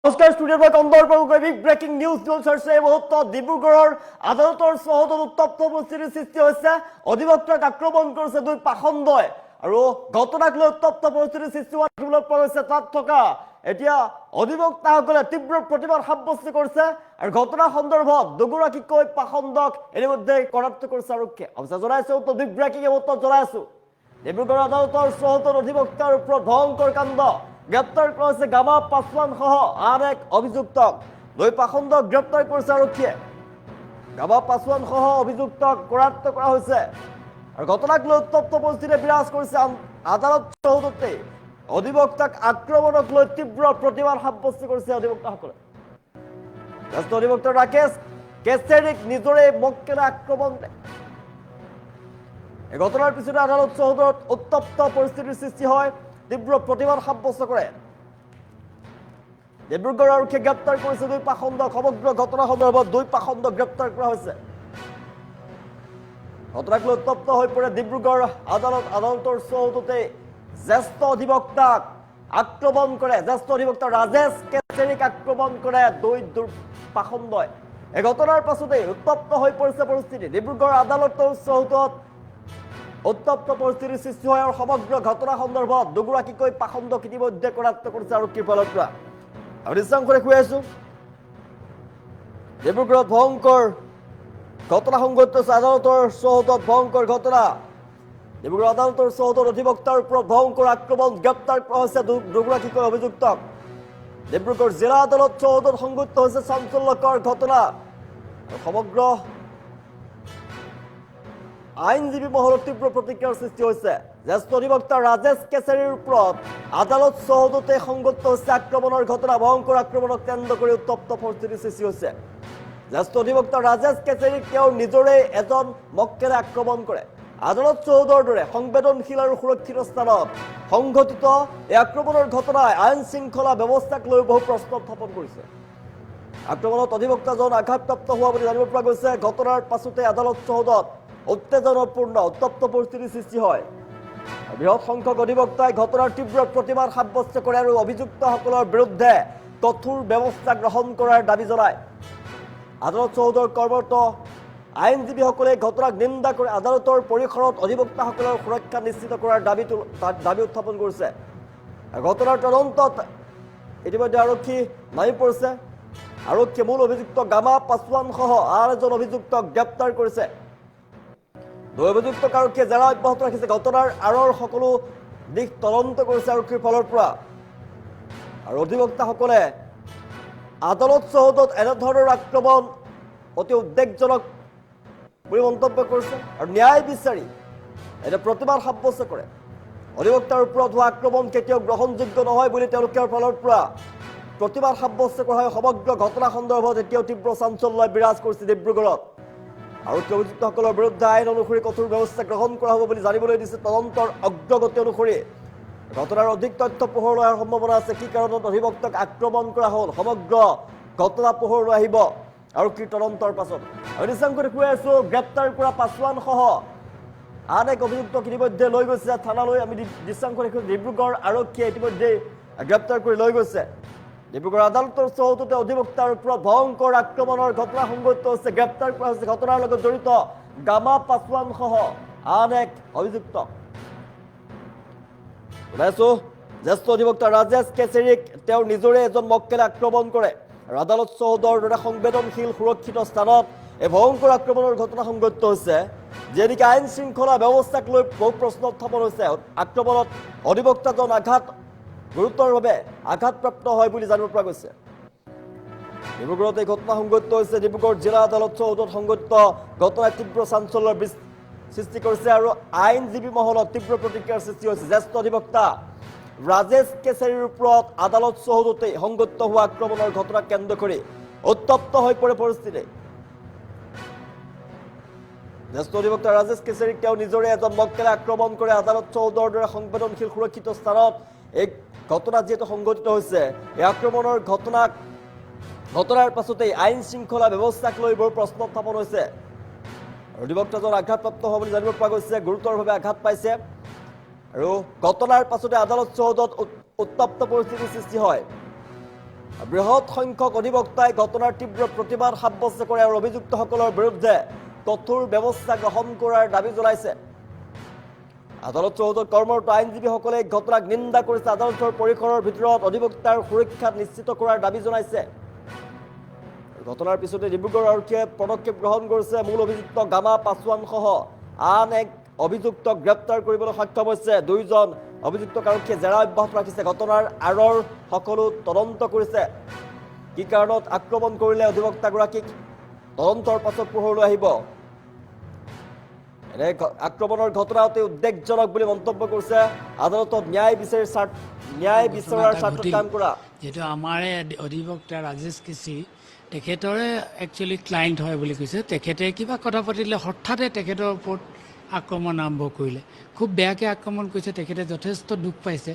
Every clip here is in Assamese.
নমস্কাৰ ষ্টুডিঅ'ৰ পৰা কন্দৰ্পৰ বিগ ব্ৰেকিং নিউজ চলিছে এই মুহূৰ্তত ডিব্ৰুগড়ৰ আদালতৰ চৌহদত উত্তপ্ত পৰিস্থিতিৰ সৃষ্টি হৈছে অধিবক্তাক আক্ৰমণ কৰিছে দুই পাখণ্ডই আৰু ঘটনাক লৈ উত্তপ্ত পৰিস্থিতিৰ সৃষ্টি হোৱা দেখিবলৈ পোৱা গৈছে তাত থকা এতিয়া অধিবক্তাসকলে তীব্ৰ প্ৰতিবাদ সাব্যস্ত কৰিছে আৰু ঘটনা সন্দৰ্ভত দুগৰাকীকৈ পাখণ্ডক ইতিমধ্যে কৰাপ্ত কৰিছে আৰক্ষীয়ে অৱশ্যে জনাইছো বিগ ব্ৰেকিং এই মুহূৰ্তত জনাইছো ডিব্ৰুগড় আদালতৰ চৌহদত অধিবক্তাৰ ওপৰত ভয়ংকৰ কাণ্ড গ্ৰেপ্তাৰ কৰা হৈছে গামা পাছৱান সহ আন এক অভিযুক্তক দুই পাখণ্ডক গ্ৰেপ্তাৰ কৰিছে আৰক্ষীয়ে গামা পাছৱান সহ অভিযুক্তক কৰাপ্ত কৰা হৈছে আৰু ঘটনাক লৈ উত্তপ্ত পৰিস্থিতি বিৰাজ কৰিছে আদালত চৌহদতে অধিবক্তাক আক্ৰমণক লৈ তীব্ৰ প্ৰতিবাদ সাব্যস্ত কৰিছে অধিবক্তাসকলে জ্যেষ্ঠ অধিবক্তা ৰাকেশ কেছেৰিক নিজৰে মক্কেলে আক্ৰমণ এই ঘটনাৰ পিছতে আদালত চৌহদত উত্তপ্ত পৰিস্থিতিৰ সৃষ্টি হয় তীব্ৰ প্ৰতিবাদ সাব্যস্ত কৰে ডিব্ৰুগড় আৰক্ষীয়ে গ্ৰেপ্তাৰ কৰিছে দুই পাখণ্ডক সমগ্ৰ ঘটনা সন্দৰ্ভত দুই পাখণ্ডক গ্ৰেপ্তাৰ কৰা হৈছে ঘটনাক লৈ উত্তপ্ত হৈ পৰে ডিব্ৰুগড় আদালতৰ চৌহদতে জ্যেষ্ঠ অধিবক্তাক আক্ৰমণ কৰে জ্যেষ্ঠ অধিবক্তা ৰাজেশ কেছেৰিক আক্ৰমণ কৰে দুই পাখণ্ডই এই ঘটনাৰ পাছতে উত্তপ্ত হৈ পৰিছে পৰিস্থিতি ডিব্ৰুগড় আদালতৰ চৌহদত উত্তপ্ত পৰিস্থিতিৰ সৃষ্টি হয় আৰু সমগ্ৰ ঘটনা সন্দৰ্ভত দুগৰাকীকৈ পাখণ্ডক ইতিমধ্যে কৰাপ্ত কৰিছে আৰক্ষীৰ ফালৰ পৰা আমি নিশ্চয় কৈ আছো ডিব্ৰুগড়ত ভয়ংকৰ ঘটনা সংঘটিত হৈছে আদালতৰ চৌহদত ভয়ংকৰ ঘটনা ডিব্ৰুগড় আদালতৰ চৌহদত অধিবক্তাৰ ওপৰত ভয়ংকৰ আক্ৰমণ গ্ৰেপ্তাৰ কৰা হৈছে দুগৰাকীকৈ অভিযুক্তক ডিব্ৰুগড় জিলা আদালত চৌহদত সংঘটিত হৈছে চাঞ্চল্যকৰ ঘটনা সমগ্ৰ আইনজীবী মহলত তীব্ৰ প্ৰতিক্ৰিয়াৰ সৃষ্টি হৈছে জ্যেষ্ঠ অধিবক্তা ৰাজেশ কেছেৰিৰ ওপৰত আদালত চৌহদতে সংঘটিত হৈছে আক্ৰমণৰ ঘটনা ভয়ংকৰ আক্ৰমণক কেন্দ্ৰ কৰি উত্তপ্ত পৰিস্থিতিৰ সৃষ্টি হৈছে জ্যেষ্ঠ অধিবক্তা ৰাজেশ কেছেৰিক তেওঁৰ নিজৰে এজন মক্কেলে আক্ৰমণ কৰে আদালত চৌহদৰ দৰে সংবেদনশীল আৰু সুৰক্ষিত স্থানত সংঘটিত এই আক্ৰমণৰ ঘটনাই আইন শৃংখলা ব্যৱস্থাক লৈ বহু প্ৰশ্ন উত্থাপন কৰিছে আক্ৰমণত অধিবক্তাজন আঘাতপ্ৰাপ্ত হোৱা বুলি জানিব পৰা গৈছে ঘটনাৰ পাছতে আদালত চৌহদত উত্তেজনাপূৰ্ণ উত্তপ্ত পৰিস্থিতিৰ সৃষ্টি হয় বৃহৎ সংখ্যক অধিবক্তাই ঘটনাৰ তীব্ৰ প্ৰতিবাদ সাব্যস্ত কৰে আৰু অভিযুক্তসকলৰ বিৰুদ্ধে কঠোৰ ব্যৱস্থা গ্ৰহণ কৰাৰ দাবী জনায় আদালত চৌহদৰ কৰ্মৰত আইনজীৱীসকলে ঘটনাক নিন্দা কৰি আদালতৰ পৰিসৰত অধিবক্তাসকলৰ সুৰক্ষা নিশ্চিত কৰাৰ দাবী উত্থাপন কৰিছে ঘটনাৰ তদন্তত ইতিমধ্যে আৰক্ষী নামি পৰিছে আৰক্ষীয়ে মূল অভিযুক্ত গামা পাছৱান সহ আন এজন অভিযুক্তক গ্ৰেপ্তাৰ কৰিছে দুই অভিযুক্তক আৰক্ষীয়ে জেৰা অব্যাহত ৰাখিছে ঘটনাৰ আঁৰৰ সকলো দিশ তদন্ত কৰিছে আৰক্ষীৰ ফালৰ পৰা আৰু অধিবক্তাসকলে আদালত চৌহদত এনেধৰণৰ আক্ৰমণ অতি উদ্বেগজনক বুলি মন্তব্য কৰিছে আৰু ন্যায় বিচাৰি এটা প্ৰতিবাদ সাব্যস্ত কৰে অধিবক্তাৰ ওপৰত হোৱা আক্ৰমণ কেতিয়াও গ্ৰহণযোগ্য নহয় বুলি তেওঁলোকৰ ফালৰ পৰা প্ৰতিবাদ সাব্যস্ত কৰা হয় সমগ্ৰ ঘটনা সন্দৰ্ভত এতিয়াও তীব্ৰ চাঞ্চল্য বিৰাজ কৰিছে ডিব্ৰুগড়ত আৰক্ষী অভিযুক্তসকলৰ বিৰুদ্ধে আইন অনুসৰি কঠোৰ ব্যৱস্থা গ্ৰহণ কৰা হ'ব বুলি জানিবলৈ দিছে তদন্তৰ অগ্ৰগতি অনুসৰি ঘটনাৰ অধিক তথ্য পোহৰলৈ অহাৰ সম্ভাৱনা আছে কি কাৰণত অধিবক্তাক আক্ৰমণ কৰা হ'ল সমগ্ৰ ঘটনা পোহৰলৈ আহিব আৰক্ষীৰ তদন্তৰ পাছত আমি নিশ্চয় কৈ আছো গ্ৰেপ্তাৰ কৰা পাছৱান সহ আন এক অভিযুক্তক ইতিমধ্যে লৈ গৈছে থানালৈ আমি নিশ্চয় ডিব্ৰুগড় আৰক্ষীয়ে ইতিমধ্যে গ্ৰেপ্তাৰ কৰি লৈ গৈছে ডিব্ৰুগড় আদালতৰ চৌহদতে অধিবক্তাৰ ওপৰত ভয়ংকৰ আক্ৰমণৰ ঘটনা সংঘটিত হৈছে গ্ৰেপ্তাৰ কৰা হৈছে ঘটনাৰ লগত জড়িত গামা পাছৱান সহ আন এক অভিযুক্তক জ্যেষ্ঠ অধিবক্তা ৰাজেশ কেছেৰিক তেওঁৰ নিজৰে এজন মক্কেলে আক্ৰমণ কৰে আৰু আদালত চৌহদৰ দৰে সংবেদনশীল সুৰক্ষিত স্থানত এই ভয়ংকৰ আক্ৰমণৰ ঘটনা সংঘটিত হৈছে যেনেকৈ আইন শৃংখলা ব্যৱস্থাক লৈ বহু প্ৰশ্ন উত্থাপন হৈছে আক্ৰমণত অধিবক্তাজন গুৰুতৰভাৱে আঘাতপ্ৰাপ্ত হয় বুলি জানিব পৰা গৈছে ডিব্ৰুগড়ত এই ঘটনা সংঘটিত হৈছে ডিব্ৰুগড় জিলা আদালত চৌহদত সংঘটিত ঘটনাই তীব্ৰ চাঞ্চল্যৰ সৃষ্টি কৰিছে আৰু আইনজীৱী মহলত তীব্ৰ প্ৰতিক্ৰিয়াৰ সৃষ্টি হৈছে জ্যেষ্ঠ অধিবক্তা ৰাজেশ কেছেৰিৰ ওপৰত আদালত চৌহদতে সংঘটিত হোৱা আক্ৰমণৰ ঘটনাক কেন্দ্ৰ কৰি উত্তপ্ত হৈ পৰে পৰিস্থিতি জ্যেষ্ঠ অধিবক্তা ৰাজেশ কেছেৰিক তেওঁ নিজৰে এজন মক্কেলে আক্ৰমণ কৰে আদালত চৌহদৰ দৰে সংবেদনশীল সুৰক্ষিত স্থানত এই ঘটনা যিহেতু সংঘটিত হৈছে এই আক্ৰমণৰ ঘটনাৰ পাছতেই আইন শৃংখলা ব্যৱস্থাক লৈ বহু প্ৰশ্ন উত্থাপন হৈছে অধিবক্তাজন আঘাতপ্ৰাপ্ত হোৱা বুলি জানিব পৰা গৈছে গুৰুতৰভাৱে আঘাত পাইছে আৰু ঘটনাৰ পাছতে আদালত চৌহদত উত্তপ্ত পৰিস্থিতিৰ সৃষ্টি হয় বৃহৎ সংখ্যক অধিবক্তাই ঘটনার তীব্র প্রতিবাদ সাব্যস্ত করে আর অভিযুক্তসকলের বিরুদ্ধে কঠোর ব্যবস্থা গ্রহণ করার দাবি জনাইছে আদালত চৌহদত কর্মরত আইনজীবীসকলে ঘটনাক নিন্দা কৰিছে আদালতৰ পৰিসৰৰ ভিতৰত অধিবক্তাৰ সুৰক্ষা নিশ্চিত কৰাৰ দাবী জনাইছে ঘটনাৰ পিছতে ডিব্ৰুগড় আৰক্ষীয়ে পদক্ষেপ গ্ৰহণ কৰিছে মূল অভিযুক্ত গামা পাছোৱান সহ আন এক অভিযুক্তক গ্ৰেপ্তাৰ কৰিবলৈ সক্ষম হৈছে দুইজন অভিযুক্তক আৰক্ষীয়ে জেৰা অব্যাহত ৰাখিছে ঘটনাৰ আঁৰৰ সকলো তদন্ত কৰিছে কি কাৰণত আক্ৰমণ কৰিলে অধিবক্তাগৰাকীক তদন্তৰ পাছত পোহৰলৈ আহিব এনে আক্ৰমণৰ ঘটনা অতি উদ্বেগজনক বুলি মন্তব্য কৰিছে আদালতত ন্যায় বিচাৰাৰ স্বাৰ্থত কাম কৰা যেটো আমাৰ অধিবক্তা ৰাজেশ কেছি তেখেতৰে একচুয়ালি ক্লায়েন্ট হয় বুলি কৈছে তেখেতে কিবা কথা পাতিলে হঠাতে তেখেতৰ ওপৰত আক্ৰমণ আৰম্ভ কৰিলে খুব বেয়াকৈ আক্ৰমণ কৰিছে তেখেতে যথেষ্ট দুখ পাইছে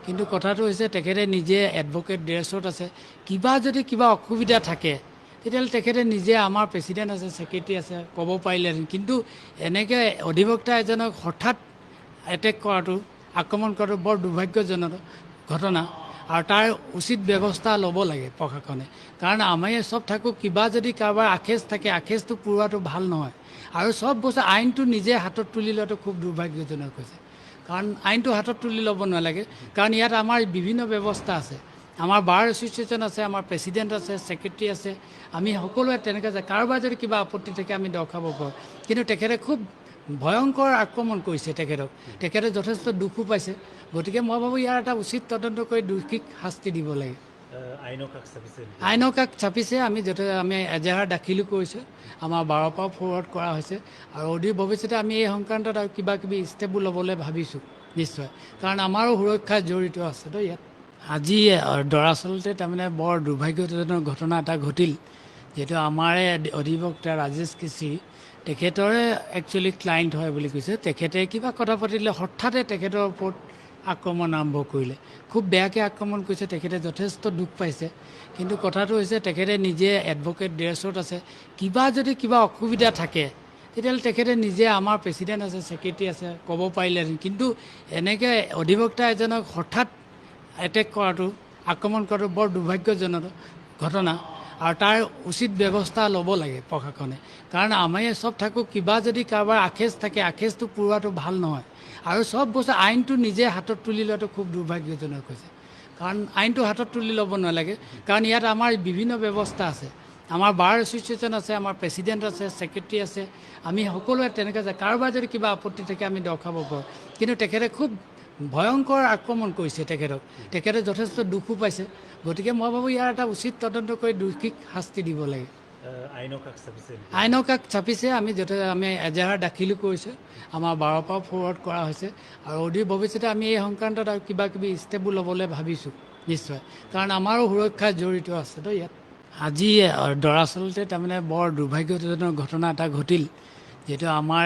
কিন্তু কথাটো হৈছে তেখেতে নিজে এডভোকেট ড্ৰেছত আছে কিবা অসুবিধা থাকে তেতিয়াহ'লে তেখেতে নিজে আমাৰ প্ৰেচিডেণ্ট আছে ছেক্ৰেটাৰী আছে ক'ব পাৰিলেহেঁতেন কিন্তু এনেকৈ অধিবক্তা এজনক হঠাৎ এটেক কৰাটো আক্ৰমণ কৰাটো বৰ দুৰ্ভাগ্যজনক ঘটনা আৰু তাৰ উচিত ব্যৱস্থা ল'ব লাগে প্ৰশাসনে কাৰণ আমি চব থাকোঁ কিবা যদি কাৰোবাৰ আখেজ থাকে আখেজটো পুৰোৱাটো ভাল নহয় আৰু চব বস্তু আইনটো নিজে হাতত তুলি লোৱাটো খুব দুৰ্ভাগ্যজনক হৈছে কাৰণ আইনটো হাতত তুলি ল'ব নালাগে কাৰণ ইয়াত আমাৰ বিভিন্ন ব্যৱস্থা আছে আমাৰ বাৰ এছ'চিয়েশ্যন আছে আমাৰ প্ৰেচিডেণ্ট আছে ছেক্ৰেটাৰী আছে আমি সকলোৱে তেনেকৈ যায় কাৰোবাৰ যদি কিবা আপত্তি থাকে আমি দৰ্শাব পাৰোঁ কিন্তু তেখেতে খুব ভয়ংকৰ আক্ৰমণ কৰিছে তেখেতে যথেষ্ট দুখো পাইছে গতিকে মই ভাবোঁ ইয়াৰ এটা উচিত তদন্ত কৰি দোষীক শাস্তি দিব লাগে আইনৰ কাষ চাপিছে আমি এজাহাৰ দাখিলো কৰিছোঁ আমাৰ 12 পৰা ফৰৱাৰ্ড কৰা হৈছে আৰু অদূৰ ভৱিষ্যতে আমি এই সংক্ৰান্তত আৰু কিবা কিবি ষ্টেপো ল'বলৈ ভাবিছোঁ নিশ্চয় কাৰণ আমাৰো সুৰক্ষা জড়িত আছে তো ইয়াত আজি দৰাচলতে তাৰমানে বৰ দুৰ্ভাগ্যজনক ঘটনা এটা ঘটিল যেটো আমাৰ অধিবক্তা ৰাজেশ কেছি তেখেতৰে একচুয়ালি ক্লায়েন্ট হয় বুলি কৈছে তেখেতে কিবা কথা পাতিলে হঠাতে তেখেতৰ ওপৰত আক্ৰমণ আৰম্ভ কৰিলে খুব বেয়াকৈ আক্ৰমণ কৰিছে তেখেতে যথেষ্ট দুখ পাইছে কিন্তু কথাটো হৈছে তেখেতে নিজে এডভোকেট ড্ৰেছত আছে কিবা অসুবিধা থাকে তেতিয়াহ'লে তেখেতে নিজে আমাৰ প্ৰেচিডেণ্ট আছে ছেক্ৰেটাৰী আছে ক'ব পাৰিলেহেঁতেন কিন্তু এনেকৈ অধিবক্তা এজনক হঠাৎ এটেক কৰাটো আক্ৰমণ কৰাটো বৰ দুৰ্ভাগ্যজনক ঘটনা আৰু তাৰ উচিত ব্যৱস্থা ল'ব লাগে প্ৰশাসনে কাৰণ আমি চব থাকোঁ কিবা যদি কাৰোবাৰ আখেজ থাকে আখেজটো পুৰোৱাটো ভাল নহয় আৰু চব বস্তু আইনটো নিজে হাতত তুলি লোৱাটো খুব দুৰ্ভাগ্যজনক হৈছে কাৰণ আইনটো হাতত তুলি ল'ব নালাগে কাৰণ ইয়াত আমাৰ বিভিন্ন ব্যৱস্থা আছে আমাৰ বাৰ এছ'চিয়েশ্যন আছে আমাৰ প্ৰেচিডেণ্ট আছে ছেক্ৰেটাৰী আছে আমি সকলোৱে তেনেকৈ যায় কাৰোবাৰ যদি কিবা আপত্তি থাকে আমি দৰ্শাব পাৰোঁ কিন্তু তেখেতে খুব ভয়ংকৰ আক্ৰমণ কৰিছে তেখেতে যথেষ্ট দুখো পাইছে গতিকে মই ভাবোঁ ইয়াৰ এটা উচিত তদন্ত কৰি দোষীক শাস্তি দিব লাগে আইনৰ কাষ চাপিছে আমি এজাহাৰ দাখিলো কৰিছোঁ আমাৰ 12 পৰা ফৰৱাৰ্ড কৰা হৈছে আৰু অদূৰ ভৱিষ্যতে আমি এই সংক্ৰান্তত আৰু কিবা কিবি ষ্টেপো ল'বলৈ ভাবিছোঁ নিশ্চয় কাৰণ আমাৰো সুৰক্ষা জড়িত আছে তো ইয়াত আজি দৰাচলতে তাৰমানে বৰ দুৰ্ভাগ্যজনক ঘটনা এটা ঘটিল যেটো আমাৰ